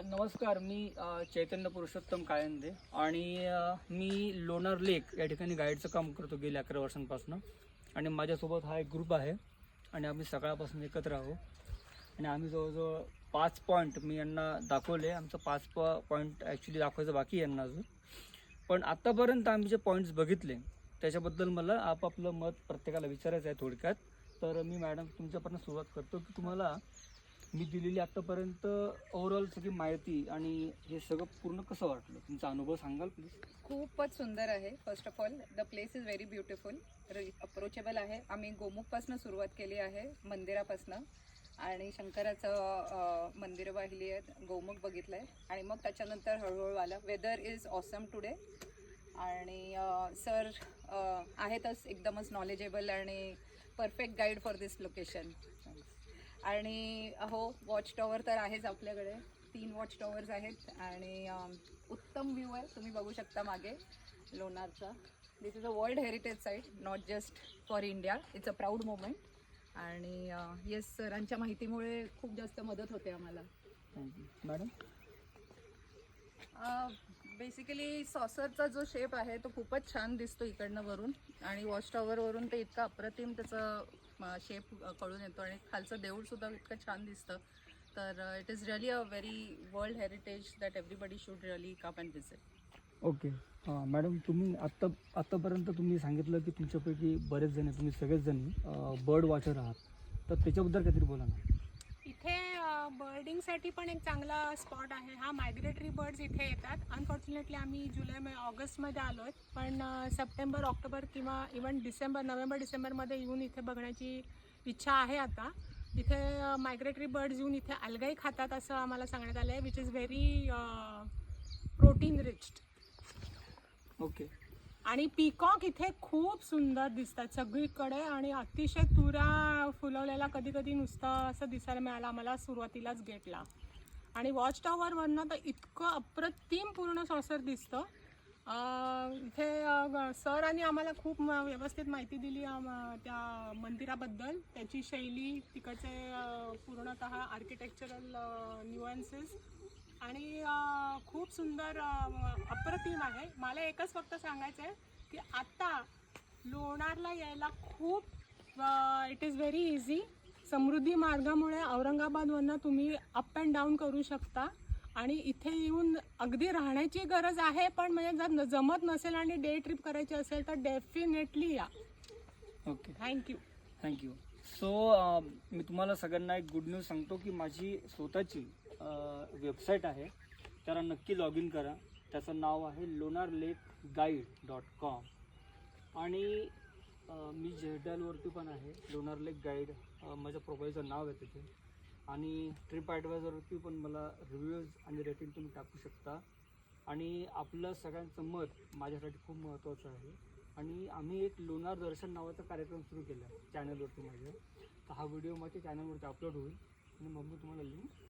नमस्कार, मी चैतन्य पुरुषोत्तम काळंदे आणि मी लोणार लेक या ठिकाणी गाईडचं काम करतो गेले 11 वर्षांपासून. आणि माझ्यासोबत हा एक ग्रुप आहे आणि आम्ही सकाळपासून एकत्र आहोत. आणि आम्ही जवळजवळ 5 पॉईंट मी यांना दाखवले. आमचं 5 पॉईंट ॲक्च्युली दाखवायचं बाकी आहे यांना अजून. पण आत्तापर्यंत आम्ही जे पॉईंट्स बघितले त्याच्याबद्दल मला आपापलं मत प्रत्येकाला विचारायचं आहे थोडक्यात. तर मी मॅडम तुमच्यापर्यंत सुरुवात करतो की तुम्हाला मी दिलेली आत्तापर्यंत ओव्हरऑल सगळी माहिती आणि हे सगळं पूर्ण कसं वाटलं, तुमचा अनुभव सांगाल प्लीज. खूपच सुंदर आहे. First of all the place is very beautiful, approachable आहे. आम्ही गोमुखपासून सुरुवात केली आहे, मंदिरापासून, आणि शंकराचं मंदिर पाहिली आहेत, गोमुख बघितलं आहे, आणि मग त्याच्यानंतर हळूहळू आला. वेदर इज ऑसम टुडे, आणि सर आहेतच एकदमच नॉलेजेबल आणि perfect guide for this location. आणि हो, वॉच टॉवर तर आहेच आपल्याकडे, 3 वॉच टॉवर्स आहेत आणि उत्तम व्ह्यू आहे. तुम्ही बघू शकता मागे लोणारचा. This is a world heritage site, not just for India. It's a proud moment. आणि येस, सरांच्या माहितीमुळे खूप जास्त मदत होते आम्हाला. Thank you madam. बेसिकली सॉसरचा जो शेप आहे तो खूपच छान दिसतो इकडनं वरून, आणि वॉच टॉवरवरून ते इतकं अप्रतिम त्याचं शेप कळून येतो, आणि खालचं देऊळसुद्धा इतकं छान दिसतं. तर it is really a very world heritage that everybody should really come and visit. Okay madam, तुम्ही आत्तापर्यंत तुम्ही सांगितलं की तुमच्यापैकी बरेच जण, तुम्ही सगळेच जण बर्ड वॉचर आहात, तर त्याच्याबद्दल काहीतरी बोला ना. इथे बर्डिंगसाठी पण एक चांगला स्पॉट आहे. हा मायग्रेटरी बर्ड्स इथे येतात. अनफॉर्च्युनेटली आम्ही जुलै ऑगस्टमध्ये आलो आहे, पण सप्टेंबर, ऑक्टोबर किंवा इवन नोव्हेंबर डिसेंबरमध्ये येऊन इथे बघण्याची इच्छा आहे. आता इथे मायग्रेटरी बर्ड्स येऊन इथे अलगाई खातात असं आम्हाला सांगण्यात आलं आहे, which is very protein riched. Okay. आणि पीकॉक इथे खूप सुंदर दिसतात सगळीकडे, आणि अतिशय तुरा फुलवलेला कधी कधी नुसतं असं दिसायला मिळालं आम्हाला सुरुवातीलाच गेटला. आणि वॉच टॉवरवरनं तर इतकं अप्रतिम पूर्ण सॉसर दिसतं. इथे सरांनी आम्हाला खूप व्यवस्थित माहिती दिली त्या मंदिराबद्दल, त्याची शैली, तिकडचे पूर्णतः आर्किटेक्चरल न्यूअन्सेस, आणि खूप सुंदर अप्रतिम आहे. मला एकच फक्त सांगायचं आहे की आत्ता लोणारला यायला खूप इट इज व्हेरी इझी. समृद्धी मार्गामुळे औरंगाबादवरनं तुम्ही अप अँड डाऊन करू शकता, आणि इथे येऊन अगदी राहण्याची गरज आहे, पण म्हणजे जर जमत नसेल आणि डे ट्रिप करायची असेल तर डेफिनेटली या. Okay, thank you. सो मी तुम्हाला सगळ्यांना एक गुड न्यूज सांगतो की माझी स्वतःची वेबसाईट आहे, त्याला नक्की लॉग इन करा. त्याचं नाव आहे lonarlakeguide.com. आणि मी जेडलवरती पण आहे, लोणार लेक गाईड माझ्या प्रोफाईलचं नाव आहे तिथे. आणि ट्रिप ॲडवायझरवरती पण मला रिव्ह्यूज आणि रेटिंग तुम्ही टाकू शकता. आणि आपलं सगळ्यांचं मत माझ्यासाठी खूप महत्त्वाचं आहे. आणि आम्ही एक लोणार दर्शन नावाचा कार्यक्रम सुरू केला आहे चॅनलवरती माझ्या. तर हा व्हिडिओ माझ्या चॅनलवरती अपलोड होईल आणि मग मी तुम्हाला लिंक